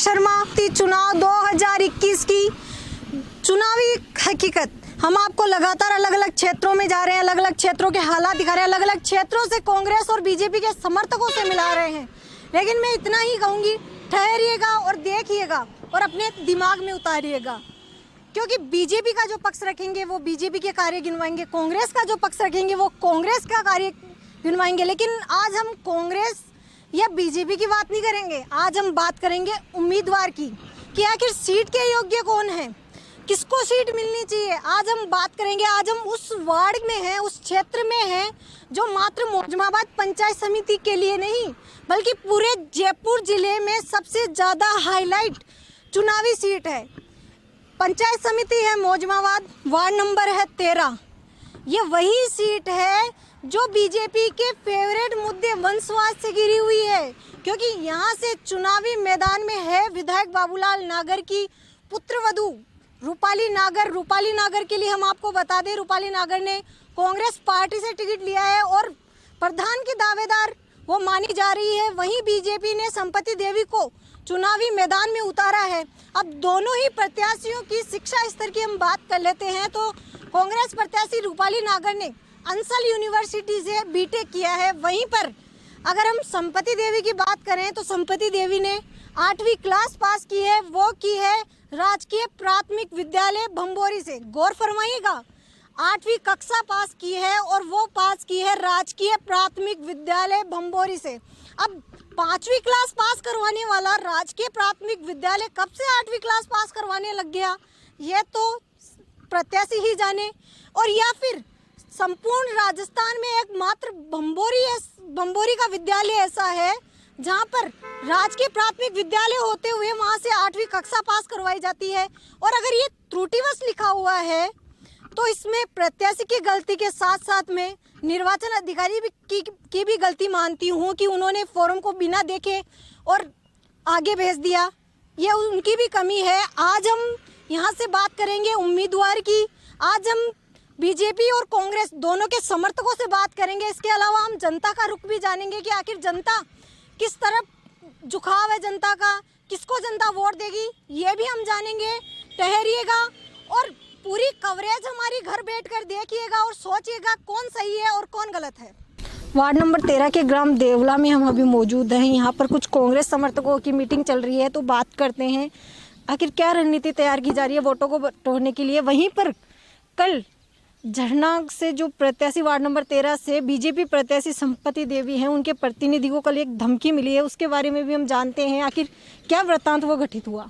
शर्मा चुनाव 2021 की चुनावी हकीकत। हम आपको लगातार अलग अलग क्षेत्रों में जा रहे हैं, अलग अलग क्षेत्रों के हालात दिखा रहे हैं, अलग अलग क्षेत्रों से कांग्रेस और बीजेपी के समर्थकों से मिला रहे हैं। लेकिन मैं इतना ही कहूँगी, ठहरिएगा और देखिएगा और अपने दिमाग में उतारिएगा, क्योंकि बीजेपी का जो पक्ष रखेंगे वो बीजेपी के कार्य गिनवाएंगे, कांग्रेस का जो पक्ष रखेंगे वो कांग्रेस का कार्य गिनवाएंगे। लेकिन आज हम कांग्रेस या बीजेपी की बात नहीं करेंगे, आज हम बात करेंगे उम्मीदवार की कि आखिर सीट के योग्य कौन है, किसको सीट मिलनी चाहिए। आज हम बात करेंगे, आज हम उस वार्ड में हैं, उस क्षेत्र में हैं जो मात्र मोजमाबाद पंचायत समिति के लिए नहीं बल्कि पूरे जयपुर जिले में सबसे ज़्यादा हाईलाइट चुनावी सीट है। पंचायत समिति है मोजमाबाद, वार्ड नंबर है 13। ये वही सीट है जो बीजेपी के फेवरेट मुद्दे वंशवाद से घिरी हुई है, क्योंकि यहाँ से चुनावी मैदान में है विधायक बाबूलाल नागर की पुत्रवधू रूपाली नागर। रूपाली नागर के लिए हम आपको बता दें, रूपाली नागर ने कांग्रेस पार्टी से टिकट लिया है और प्रधान की दावेदार वो मानी जा रही है। वहीं बीजेपी ने संपत्ति देवी को चुनावी मैदान में उतारा है। अब दोनों ही प्रत्याशियों की शिक्षा स्तर की हम बात कर लेते हैं तो कांग्रेस प्रत्याशी रूपाली नागर ने अंसल यूनिवर्सिटी से बीटेक किया है। वहीं पर अगर हम संपत्ति देवी की बात करें तो संपत्ति देवी ने 8वीं क्लास पास की है, वो की है राजकीय प्राथमिक विद्यालय भंबोरी से। गौर फरमाइएगा, 8वीं कक्षा पास की है और वो पास की है राजकीय प्राथमिक विद्यालय भंबोरी से। अब 5वीं क्लास पास करवाने वाला राजकीय प्राथमिक विद्यालय कब से 8वीं क्लास पास करवाने लग गया, ये तो प्रत्याशी ही जाने। और या फिर संपूर्ण राजस्थान में एकमात्र भंबोरी का विद्यालय ऐसा है जहां पर राजकीय प्राथमिक विद्यालय होते हुए वहां से 8वीं कक्षा पास करवाई जाती है। और अगर ये त्रुटिवश लिखा हुआ है तो इसमें प्रत्याशी की गलती के साथ साथ में निर्वाचन अधिकारी की भी गलती मानती हूँ कि उन्होंने फॉर्म को बिना देखे और आगे भेज दिया, ये उनकी भी कमी है। आज हम यहाँ से बात करेंगे उम्मीदवार की, आज हम बीजेपी और कांग्रेस दोनों के समर्थकों से बात करेंगे। इसके अलावा हम जनता का रुख भी जानेंगे कि आखिर जनता किस तरफ झुकाव है, जनता का किसको जनता वोट देगी, ये भी हम जानेंगे। ठहरिएगा और पूरी कवरेज हमारी घर बैठकर देखिएगा और सोचिएगा कौन सही है और कौन गलत है। वार्ड नंबर 13 के ग्राम देवला में हम अभी मौजूद हैं। यहाँ पर कुछ कांग्रेस समर्थकों की मीटिंग चल रही है, तो बात करते हैं आखिर क्या रणनीति तैयार की जा रही है वोटों को बटोरने के लिए। वहीं पर कल झरना से जो प्रत्याशी वार्ड नंबर 13 से बीजेपी प्रत्याशी संपत्ति देवी हैं, उनके प्रतिनिधि को कल एक धमकी मिली है, उसके बारे में भी हम जानते हैं आखिर क्या वृत्तांत वो घटित हुआ।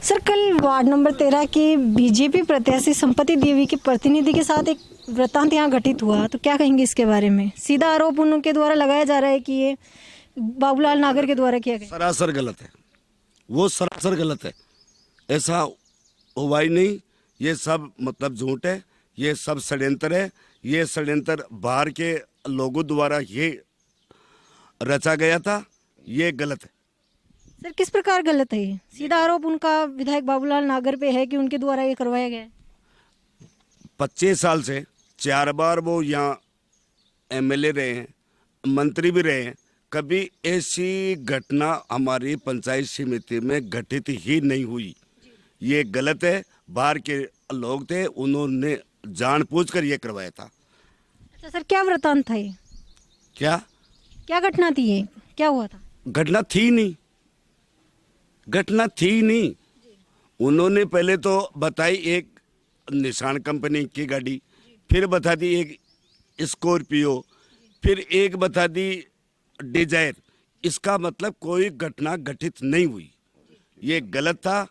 सर, कल वार्ड नंबर 13 की बीजेपी प्रत्याशी संपत्ति देवी के प्रतिनिधि के साथ एक वृत्तांत यहाँ घटित हुआ, तो क्या कहेंगे इसके बारे में। सीधा आरोप उनके द्वारा लगाया जा रहा है कि ये बाबूलाल नागर के द्वारा किया गया। सरासर गलत है, वो सरासर गलत है, ऐसा हुआ ही नहीं। ये सब मतलब झूठ है, ये सब षड्यंत्र है। ये षड्यंत्र बाहर के लोगों द्वारा ये रचा गया था, ये गलत है। सर, किस प्रकार गलत है ये? सीधा आरोप उनका विधायक बाबूलाल नागर पे है कि उनके द्वारा ये करवाया गया है। 25 साल से 4 बार वो यहाँ एमएलए रहे हैं, मंत्री भी रहे हैं, कभी ऐसी घटना हमारी पंचायत समिति में घटित ही नहीं हुई। ये गलत है। बाहर के लोग थे, उन्होंने जानबूझकर ये करवाया था। अच्छा सर, क्या वृत्तांत था ये? क्या घटना थी ये, क्या हुआ था? घटना थी नहीं। उन्होंने पहले तो बताई एक निशान कंपनी की गाड़ी, फिर बता दी एक स्कॉर्पियो, फिर एक बता दी डिजायर। इसका मतलब कोई घटना घटित नहीं हुई। ये गलत था,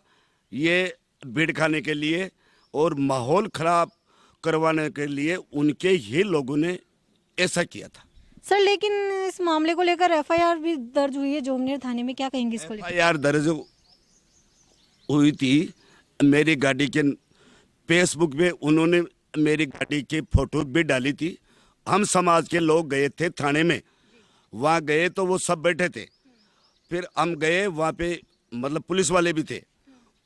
ये भीड़ खाने के लिए और माहौल खराब करवाने के लिए उनके ही लोगों ने ऐसा किया था। सर, लेकिन इस मामले को लेकर एफआईआर भी दर्ज हुई है जोमनेर थाने में, क्या कहेंगे इसको लेकर? एफआईआर दर्ज हुई थी। मेरी गाड़ी के फेसबुक पे उन्होंने मेरी गाड़ी की फोटो भी डाली थी। हम समाज के लोग गए थे थाने में, वहाँ गए तो वो सब बैठे थे। फिर हम गए वहाँ पे, मतलब पुलिस वाले भी थे।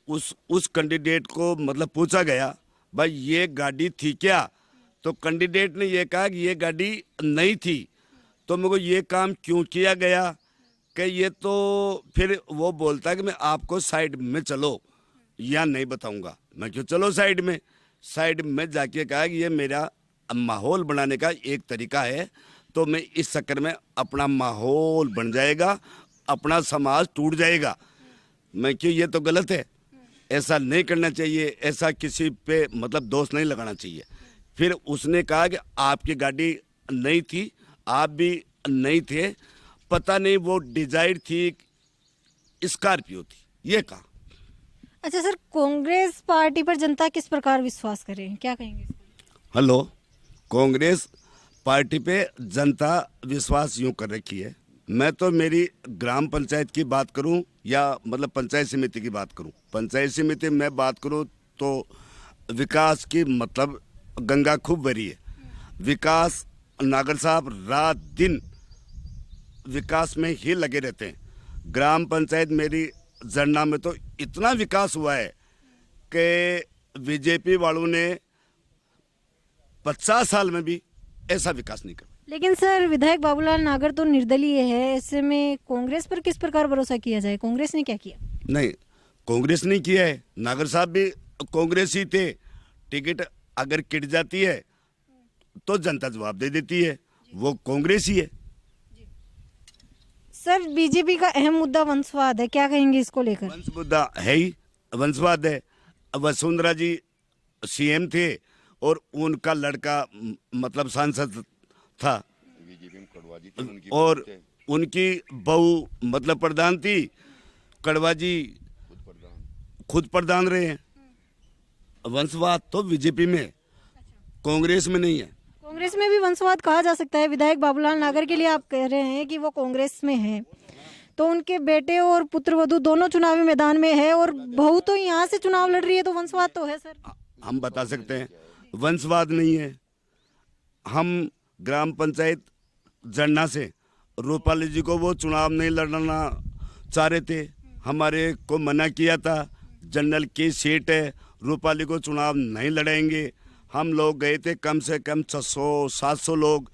उस कैंडिडेट को मतलब पूछा गया, भाई ये गाड़ी थी क्या? तो कैंडिडेट ने ये कहा कि ये गाड़ी नहीं थी। तो मेरे को ये काम क्यों किया गया, कि ये तो फिर वो बोलता है कि मैं आपको साइड में चलो या नहीं बताऊंगा। मैं क्यों चलो साइड में जाके कहा कि ये मेरा माहौल बनाने का एक तरीका है, तो मैं इस चक्कर में अपना माहौल बन जाएगा, अपना समाज टूट जाएगा। मैं क्यों, ये तो गलत है, ऐसा नहीं करना चाहिए, ऐसा किसी पे मतलब दोष नहीं लगाना चाहिए। फिर उसने कहा कि आपकी गाड़ी नहीं थी, आप भी नहीं थे, पता नहीं वो डिजायर थी, स्कॉर्पियो थी, ये कहा। अच्छा सर, कांग्रेस पार्टी पर जनता किस प्रकार विश्वास करे, क्या कहेंगे इस पर? हेलो, कांग्रेस पार्टी पे जनता विश्वास यूं कर रखी है। मैं तो मेरी ग्राम पंचायत की बात करूं या मतलब पंचायत समिति की बात करूं, पंचायत समिति में बात करूं तो विकास की मतलब गंगा खूब भरी है। विकास, नागर साहब रात दिन विकास में ही लगे रहते हैं। ग्राम पंचायत मेरी जरना में तो इतना विकास हुआ है कि बीजेपी वालों ने 50 साल में भी ऐसा विकास नहीं किया। लेकिन सर, विधायक बाबूलाल नागर तो निर्दलीय है, ऐसे में कांग्रेस पर किस प्रकार भरोसा किया जाए? कांग्रेस ने क्या किया? नहीं, कांग्रेस नहीं किया है, नागर साहब भी कांग्रेस ही थे। टिकट अगर किट जाती है तो जनता जवाब दे देती है, वो कांग्रेस ही है। सर, बीजेपी का अहम मुद्दा वंशवाद है, क्या कहेंगे इसको लेकर? वंश मुद्दा है ही, वंशवाद है। वसुंधरा जी सीएम थे और उनका लड़का मतलब सांसद था, और उनकी बहू मतलब प्रधान थी। कड़वा जी खुद प्रधान रहे हैं। वंशवाद तो बीजेपी में है, कांग्रेस में नहीं है। कांग्रेस में भी वंशवाद कहा जा सकता है। विधायक बाबूलाल नागर के लिए आप कह रहे हैं कि वो कांग्रेस में है, तो उनके बेटे और पुत्रवधू दोनों चुनावी मैदान में है और बहू तो यहाँ से चुनाव लड़ रही है, तो वंशवाद तो है सर। हम बता सकते हैं वंशवाद नहीं है। हम ग्राम पंचायत जरना से रूपाली जी को वो चुनाव नहीं लड़ना चाह रहे थे, हमारे को मना किया था, जनरल की सीट है, रूपाली को चुनाव नहीं लड़ाएंगे। हम लोग गए थे, कम से कम 600-700 लोग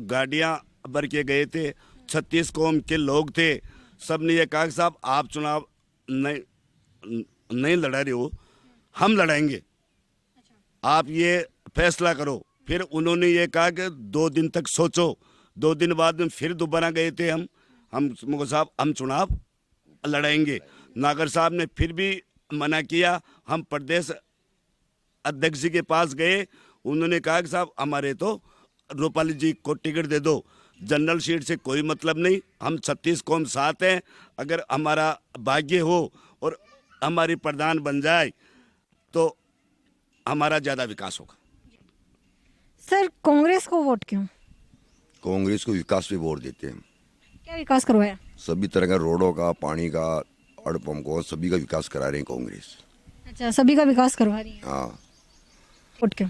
गाड़ियां भर के गए थे, 36 कौम के लोग थे। सब ने ये कहा कि साहब आप चुनाव नहीं लड़ा रहे हो, हम लड़ाएंगे, आप ये फैसला करो। फिर उन्होंने ये कहा कि 2 दिन तक सोचो। 2 दिन बाद में फिर दोबारा गए थे हम साहब हम चुनाव लड़ाएंगे। नागर साहब ने फिर भी मना किया। हम प्रदेश अध्यक्ष जी के पास गए, उन्होंने कहा कि साहब हमारे तो रूपाली जी को टिकट दे दो, जनरल सीट से कोई मतलब नहीं, हम 36 कौम साथ हैं, अगर हमारा भाग्य हो और हमारी प्रधान बन जाए तो हमारा ज़्यादा विकास होगा। सर, कांग्रेस को वोट क्यों? कांग्रेस को विकास पे वोट देते हैं। क्या विकास करवाया? सभी तरह का रोडों का, पानी का, अड़पम को, सभी का विकास करा रहे हैं कांग्रेस। अच्छा, सभी का विकास करवा रही है, हाँ। वोट क्यों?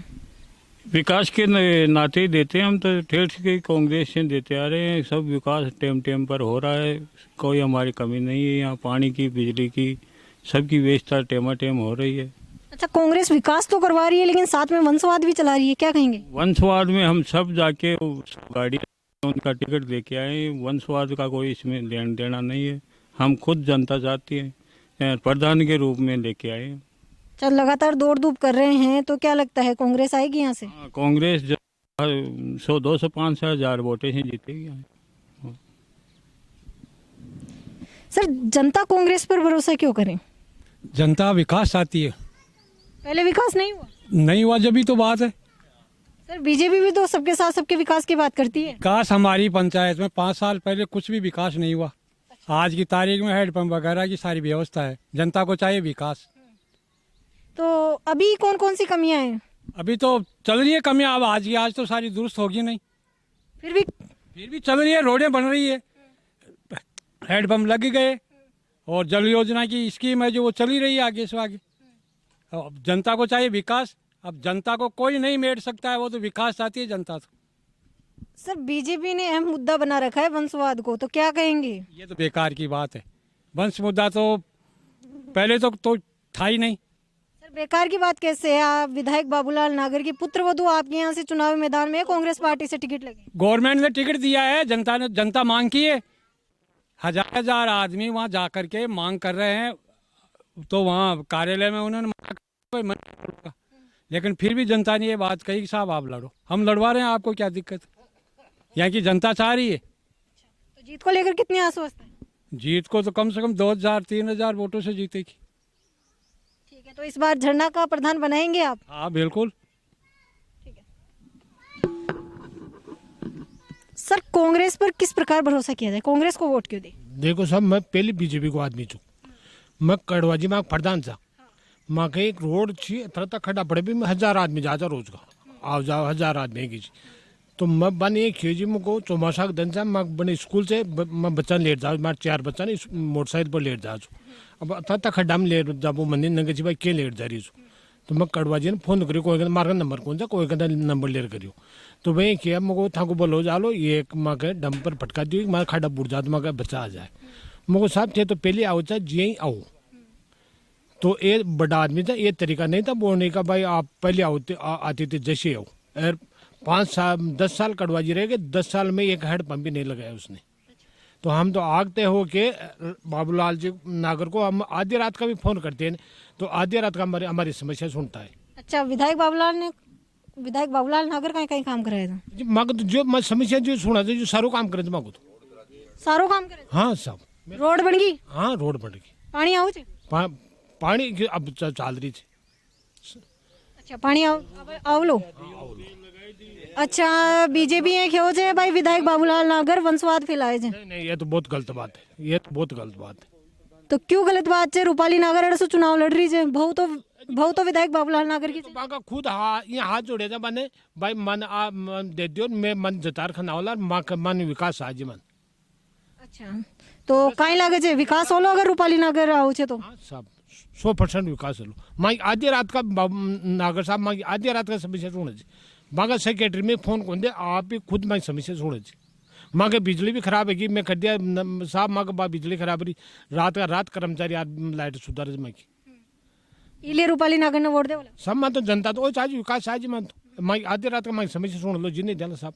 विकास के नाते ही देते हैं हम, तो ठेठ के कांग्रेस से देते आ रहे हैं। सब विकास टेम पर हो रहा है, कोई हमारी कमी नहीं है। यहाँ पानी की, बिजली की, सबकी व्यवस्था टेम हो रही है। अच्छा, कांग्रेस विकास तो करवा रही है लेकिन साथ में वंशवाद भी चला रही है, क्या कहेंगे? वंशवाद में हम सब जाके उस गाड़ी उनका टिकट लेके आए, वंशवाद का कोई इसमें लेन देना नहीं है। हम खुद जनता चाहती है, प्रधान के रूप में लेके आए। चल, लगातार दौड़ धूप कर रहे हैं, तो क्या लगता है कांग्रेस आएगी यहाँ से? हाँ, कांग्रेस 100, 200, 500, 1000 वोटें से जीतेगी। सर, जनता कांग्रेस पर भरोसा क्यों करें? जनता विकास चाहती है। पहले विकास नहीं हुआ? नहीं हुआ जब ही तो बात है। सर, बीजेपी भी तो सबके साथ सबके विकास की बात करती है। विकास हमारी पंचायत में 5 साल पहले कुछ भी विकास नहीं हुआ। आज की तारीख में हैंडपंप वगैरह की सारी व्यवस्था है। जनता को चाहिए विकास। तो अभी कौन कौन सी कमियां हैं? अभी तो चल रही है कमियां, अब आज तो सारी दुरुस्त होगी नहीं, फिर भी चल रही है। रोडें बन रही है, हैंडपंप लग गए, और जल योजना की स्कीम है जो वो चली रही है आगे से आगे। अब जनता को चाहिए विकास। अब जनता को कोई नहीं मेट सकता है, वो तो विकास चाहती है जनता तो। सर, बीजेपी ने अहम मुद्दा बना रखा है वंशवाद को, तो क्या कहेंगे? ये तो बेकार की बात है। वंश मुद्दा तो पहले तो था ही नहीं। सर, बेकार की बात कैसे है? आप विधायक बाबूलाल नागर की पुत्रवधू आपके यहाँ से चुनावी मैदान में कांग्रेस पार्टी से टिकट लगे। गवर्नमेंट ने टिकट दिया है, जनता मांग की है। हजार आदमी वहाँ जा कर के मांग कर रहे हैं, तो वहाँ कार्यालय में उन्होंने मना कर, लेकिन फिर भी जनता ने ये बात कही कि साहब आप लड़ो, हम लड़वा रहे हैं, आपको क्या दिक्कत है? यहाँ की जनता चाह रही है। तो जीत को लेकर कितनी आश्वस्त है? जीत को तो कम से कम 2000-3000 वोटों से जीतेगी। ठीक है, तो इस बार झंडा का प्रधान बनाएंगे आप? हाँ बिल्कुल। सर, कांग्रेस पर किस प्रकार भरोसा किया जाए? कांग्रेस को वोट क्यों दे? देखो साहब, मैं पहले बीजेपी को आदमी छू, मैं कड़वाजी में प्रधान था, माँ के एक रोड थी तक खड़ा पड़े भी मैं 1000 आदमी जाता रोज का आओ जाओ 1000 आदमी की, तो मैं बन एक खेजी मुझको चौमासा दिन से मैं बने स्कूल से मैं बच्चा लेट जाऊँ, मैं 4 बच्चा ने मोटरसाइकिल पर लेट जाऊँ, अब तक खड्डा में लेट जा वो मंदिर नंगे भाई क्या लेट जा रही हूँ, तो मैं कड़वाजी ने फोन करी, कोई कहता मार का नंबर कौन सा, कोई कहता नंबर लेर करियो, तो भाई क्या मुझको था को बोलो जालो ये माँ के डम पर फटका दी, माँ खड्डा बुड़ जाता, माँ का बच्चा आ जाए, मुझको साहब थे तो पहले आओ चाहे जी आओ, तो ये बड़ा आदमी था, ये तरीका नहीं था बोलने का भाई आप पहले आते थे जैसे आओ, और 10 साल कड़वाजी रह गए, 10 साल में एक हेड पंप भी नहीं लगाया उसने, तो हम तो आगते हो के बाबूलाल जी नागर को हम आधी रात का भी फोन करते हैं, तो आधी रात का हमारी समस्या सुनता है। अच्छा, विधायक बाबूलाल नागर का कहीं काम कराया था? माँ तो जो मैं समस्या जो सुना था जो सारो काम करे थे माँ को, तो सारो काम करे? हाँ सब, रोड बन गई? हाँ रोड बन गई, पानी आऊ छे? पानी अब चाल रही थी। अच्छा, पानी आवलो? अच्छा, बीजेपी ये क्यों छे भाई विधायक बाबूलाल नागर वंशवाद फैलाए छे? नहीं ये तो बहुत गलत बात है, ये तो बहुत गलत बात है। तो क्यों गलत बात है? रूपाली नागर से चुनाव लड़ रही है, बहु तो विधायक बाबूलाल नागर की। तो का खुद ये हाथ जोड़े था मैंने भाई मन दे दियो, मैं मन जतार खाना वाला माँ का मन विकास आज मन। अच्छा, तो कहीं लागे छे विकास होलो अगर रूपाली नागर आओ छे तो? हाँ सब 100% विकास होलो। माँ आधी रात का नागर साहब माँ आधी रात का समस्या सुने माँ का सेक्रेटरी में फोन कौन दे आप ही खुद माँ समस्या सुने माँ के बिजली भी खराब है कि मैं कर दिया साहब माँ का बिजली खराब रही रात कर्मचारी लाइट सुधार माँ की इले रूपाली नागर ने वोट दे बोला सब माँ तो जनता तो आज विकास आज माँ तो माँ आधी रात का माँ समस्या सुन लो जी नहीं देना साहब।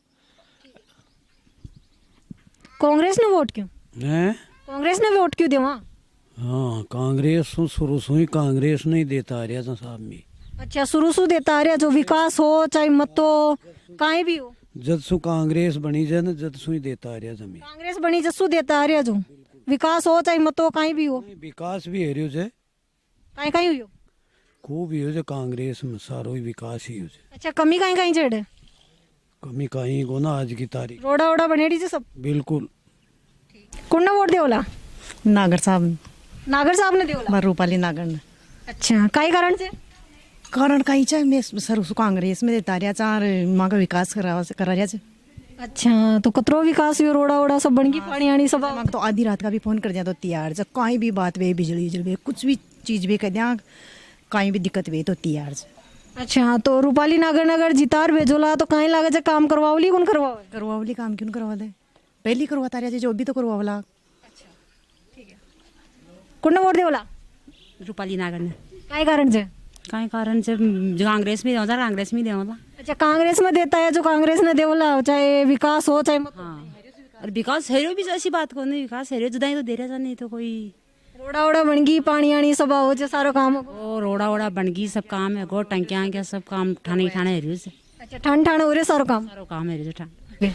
कांग्रेस ने वोट क्यों? हैं? कांग्रेस ने वोट क्यों दे वहाँ? हाँ कांग्रेस शुरू से ही कांग्रेस नहीं देता आ रहा था साहब में। अच्छा, शुरू से देता आ रहा जो विकास हो चाहे मत हो कहीं भी हो, जब सु कांग्रेस बनी जाए ना जब सु ही देता आ रहा जमीन। कांग्रेस बनी जसू देता आ रहा जो विकास हो चाहे मत हो कहीं भी हो, विकास भी है रही है कहीं कहीं हुई हो खूब ही हो जाए कांग्रेस में सारो ही विकास ही हो जाए। अच्छा, कमी कहीं कहीं चढ़े कमी कहीं को ना आज की तारीख रोड़ा वोड़ा बनेड़ी जे सब बिल्कुल। कौन ने वोट दे बोला? नागर साहब ने दे बोला? रूपाली नागर ने। अच्छा, कई कारण से? कारण कहीं चाहे मैं सर उसको कांग्रेस में देता रहा चार माँ का विकास करा रहा छे। अच्छा, तो कतरो विकास हुई रोड़ा वोड़ा सब बन गई पानी आनी सब? माँ तो आधी रात का भी फोन कर दिया तो तैयार जब कहीं भी बात वे बिजली जल कुछ भी चीज भी कर दिया कहीं भी दिक्कत वे तो तैयार। अच्छा, तो रूपाली नागर नगर जितार भेजोला तो कहीं लागे जे काम करवावली कौन करवावली काम क्यों करवा दे पहले करवाता रहा जो भी तो करवावला। कौन ने वोट दे बोला? रूपाली नागर ने। कई कारण से? कहीं कारण से कांग्रेस में देवता कांग्रेस में देवता। अच्छा, कांग्रेस में देता है जो कांग्रेस ने देवला चाहे विकास हो चाहे हाँ, और विकास हेरो भी ऐसी बात को नहीं विकास हेरो जुदाई तो दे रहा नहीं तो कोई रोड़ा वोड़ा बन गई पानी आनी सब हो जो सारा काम हो। ओ रोड़ा वोड़ा बन गई सब काम है गो टंकियां क्या सब काम ठाणे हेरो से। अच्छा, ठंड हो रहे सारा काम हेरो ठाण।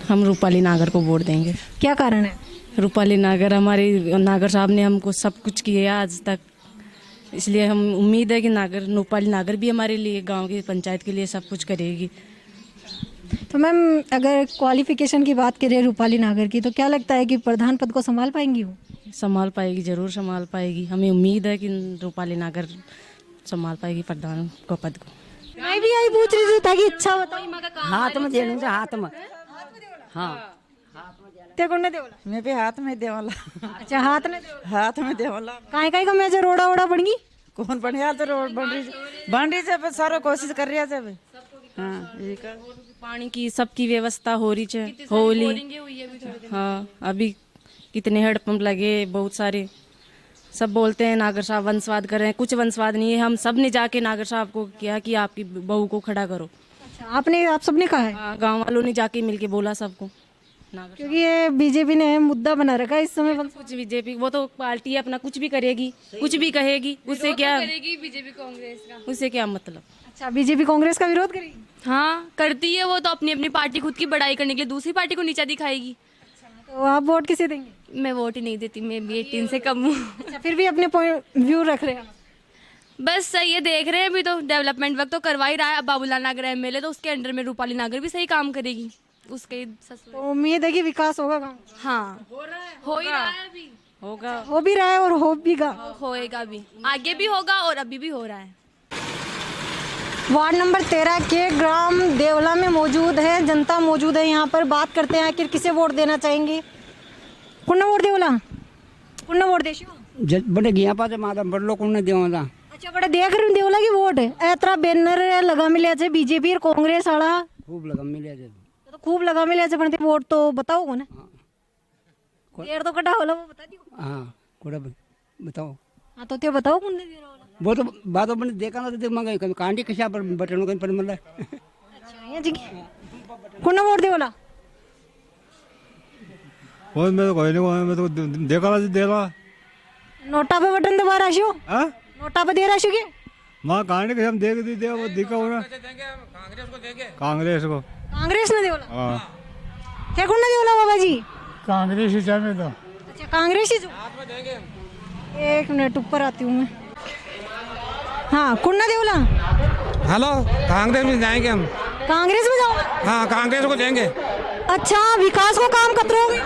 हम रूपाली नागर को वोट देंगे। क्या कारण है? रूपाली नागर हमारी नागर साहब ने हमको सब कुछ किया आज तक, इसलिए हम उम्मीद है कि रूपाली नागर भी हमारे लिए गांव की पंचायत के लिए सब कुछ करेगी। तो मैम, अगर क्वालिफिकेशन की बात करें रूपाली नागर की तो क्या लगता है कि प्रधान पद को संभाल पाएंगी वो? संभाल पाएगी, जरूर संभाल पाएगी। हमें उम्मीद है कि रूपाली नागर संभाल पाएगी प्रधान को पद को। मैं भी यही पूछ रही थी ताकि इच्छा बताओ। हाथ में देने से हाथ में। हाँ ते कौन ने देवला? मैं भी हाथ में देवला। अच्छा, हाथ ने देवला? हाथ में देवला। काहे काहे का मेजे रोड़ा वोड़ा बन गई? कौन बढ़िया तो रोड बन रही है सारा कोशिश कर रही है। हाँ, पानी की सबकी व्यवस्था हो रही है होली। हाँ, अभी कितने हेडपंप लगे बहुत सारे। सब बोलते हैं नागर साहब वंशवाद कर रहे हैं, कुछ वंशवाद नहीं है। हम सब ने जाके नागर साहब को किया कि आपकी बहू को खड़ा करो। अच्छा, आप सबने कहा है? गांव वालों ने जाके मिलके बोला सबको। नागर क्योंकि ये बीजेपी ने मुद्दा बना रखा है इस समय। कुछ बीजेपी वो तो पार्टी है अपना, कुछ भी करेगी कुछ भी कहेगी, उससे क्या करेगी बीजेपी कांग्रेस का। उससे क्या मतलब। अच्छा, बीजेपी कांग्रेस का विरोध करेगी? हाँ करती है वो तो, अपनी अपनी पार्टी खुद की बड़ाई करने के लिए दूसरी पार्टी को नीचा दिखाएगी। तो आप वोट किसे देंगे? मैं वोट ही नहीं देती, मैं भी 18 से कम हूँ। अच्छा, फिर भी अपने पॉइंट व्यू रख रहे हैं। बस सही है, देख रहे हैं अभी तो डेवलपमेंट वर्क तो करवा ही रहा है। अब बाबूलाल नागर एमएलए तो उसके अंडर में रूपाली नागर भी सही काम करेगी, उसके तो उम्मीद है कि विकास होगा गाँव। हाँ हो ही रहा है अभी, होगा, हो भी रहा है और हो भी गा होएगा भी, आगे भी होगा और अभी भी हो रहा है। वार्ड नंबर 13 के ग्राम देवला में मौजूद है, जनता मौजूद है यहाँ पर। बात करते हैं आखिर किसे वोट देना चाहेंगे। कुन्ना वोट देवला, कुन्ना वोट देशो बड़े गया पाते माता बड़लो कुण देवला। अच्छा, बड़े देख रहे देवला की वोट है। एतरा बैनर लगा मिले छे बीजेपी और कांग्रेस वाला, खूब लगा मिले जे तो खूब लगा मिले छे, पण वोट तो बताओ कोने देर तो कटा होला वो बता दियो। हां कोड़ा बताओ। हां तो ते बताओ कौन दे रहा होला। वो तो बात अपन देखा ना तो मंगाई कभी कांडी कशा पर बटन कहीं पर मतलब। अच्छा, ये जी कुन्ना वोट देवला। और मैं तो कोई नहीं, मैं तो देखा ना दे रहा। नोटा पे बटन दबा राशो। हां नोटा पे दे राशो के मां कांडी कशा हम देख दी वो दिखा हो ना। कांग्रेस को देंगे, कांग्रेस को, कांग्रेस ने देवला। हां क्या कुन्ना देवला बाबा जी? कांग्रेस ही चाहिए तो। अच्छा, कांग्रेस ही जो देंगे। एक मिनट ऊपर आती हूँ मैं। हाँ, कुन्ना देवला। हेलो, कांग्रेस में जाएंगे हम। कांग्रेस में जाओ? हाँ कांग्रेस को देंगे। अच्छा, विकास को काम कतरोगे?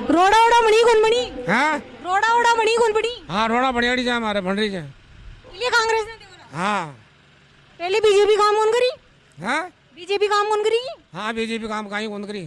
रोड़ा ओड़ा बनी कौन बनी? हाँ रोड़ा ओड़ा बनी कौन बनी? हाँ रोड़ा बढ़िया जा हमारे भंडरी से। ये कांग्रेस ने देवला। हाँ पहले बीजेपी काम कौन करी? हाँ बीजेपी काम कौन करेगी? हाँ बीजेपी काम कहीं कौन करी।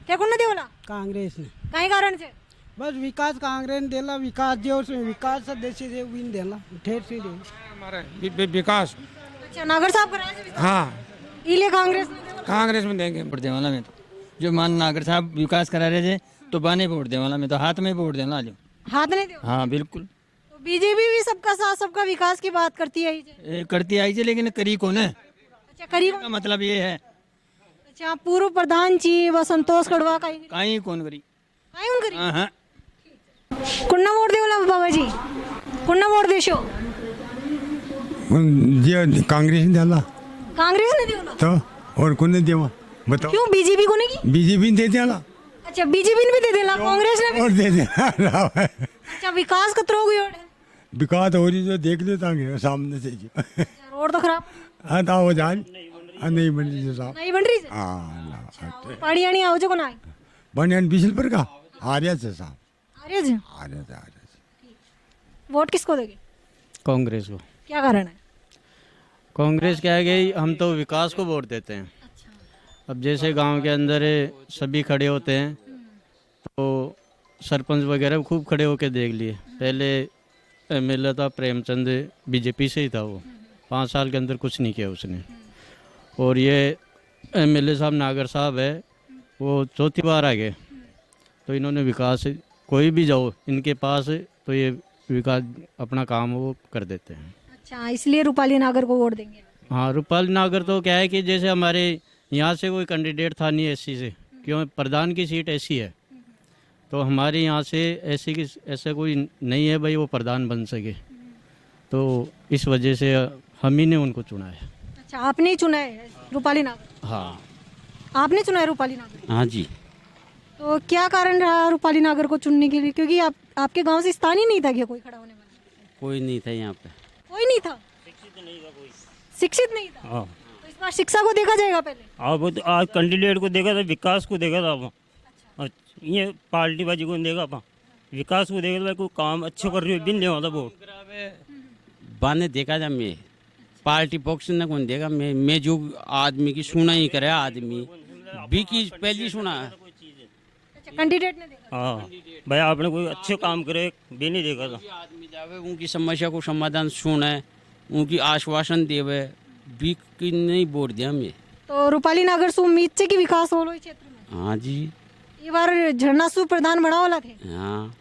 क्या कुन्ना देवला? कांग्रेस ने कहीं कारण से? बस विकास कांग्रेस ने देला, विकास जो विकास देशी दे विन देला ठेर से दे हमारे विकास। अच्छा, नागर साहब कराए। हाँ इले कांग्रेस ने देवला। कांग्रेस में देंगे। वोट देवाला में तो जो मान नागर साहब विकास करा रहे थे तो बाने वोट देवाला में तो हाथ में वोट देना जो। हाथ नहीं देवला। हाँ बिल्कुल। तो बीजेपी भी सबका साथ सबका विकास की बात करती है ही। करती आई थी लेकिन करी कौन है। अच्छा, करी का मतलब ये है। अच्छा, पूर्व प्रधान जी व संतोष कड़वा कहीं कौन करी। करी हाँ कुन्ना वोट देवला बाबा जी? कुन्ना वोट देशो? कांग्रेस ने डाला कांग्रेस ने देवला। तो और कौन ने देवा बताओ। क्यों बीजेपी को नहीं की? बीजेपी ने दे दिया। अच्छा, बीजेपी ने भी दे देला, कांग्रेस ने भी और दे दिया। अच्छा, विकास कतरो गयो? विकास हो रही जो देख लेता सामने से। रोड तो खराब। हाँ तो हो जाए नहीं बन रही साहब। नहीं बन रही। हाँ पानी आनी आओ जो को ना बन बिजल पर का आ रहा है साहब। अरे जी, आ रहा है। वोट किसको देंगे? कांग्रेस को। क्या कारण है? कांग्रेस क्या है कि हम तो विकास को वोट देते हैं। अब जैसे गांव के अंदर सभी खड़े होते हैं तो सरपंच वगैरह खूब खड़े होकर देख लिए। पहले एमएलए था प्रेमचंद, बीजेपी से ही था वो, 5 साल के अंदर कुछ नहीं किया उसने। और ये एमएलए साहब नागर साहब है, वो 4थी बार आ गए। तो इन्होंने विकास, कोई भी जाओ इनके पास तो ये विकास अपना काम वो कर देते हैं। अच्छा, इसलिए रूपाली नागर को वोट देंगे। हाँ, रूपाली नागर तो क्या है कि जैसे हमारे यहाँ से कोई कैंडिडेट था नहीं एससी से, क्यों प्रधान की सीट ऐसी है, तो हमारे यहाँ से ऐसी की ऐसा कोई नहीं है भाई वो प्रधान बन सके, तो इस वजह से हम ही ने उनको चुना है। अच्छा, आपने ही चुना है रूपाली नागर? हाँ आपने चुना है रूपाली नागर? हाँ जी। तो क्या कारण रहा रूपाली नागर को चुनने के लिए? क्योंकि आपके गांव से स्थान ही नहीं था क्या कोई खड़ा होने वाला? कोई नहीं था यहाँ पे। कोई नहीं था? शिक्षित नहीं था। हाँ, तो इस बार शिक्षा को देखा जाएगा पहले? अब तो आज कैंडिडेट को देखा था, विकास को देखा था। ये पार्टी बाजी को देखा था, विकास को देखा था, कोई काम अच्छे कर रही हो बिन ले वोट बाने देखा था। मैं पार्टी पक्ष ने कौन देखा। मैं जो आदमी की सुना ही करे, आदमी भी की पहली सुना। अच्छा, कैंडिडेट ने देखा? हाँ भाई, आपने कोई अच्छे काम करे भी नहीं देखा था। आदमी जावे उनकी समस्या को समाधान सुने, उनकी आश्वासन देवे, भी की नहीं वोट दिया मैं। तो रूपाली नागर से उम्मीद है कि विकास हो लो इस क्षेत्र में? हाँ जी। ये बार झरना सु प्रधान बना वाला थे। हाँ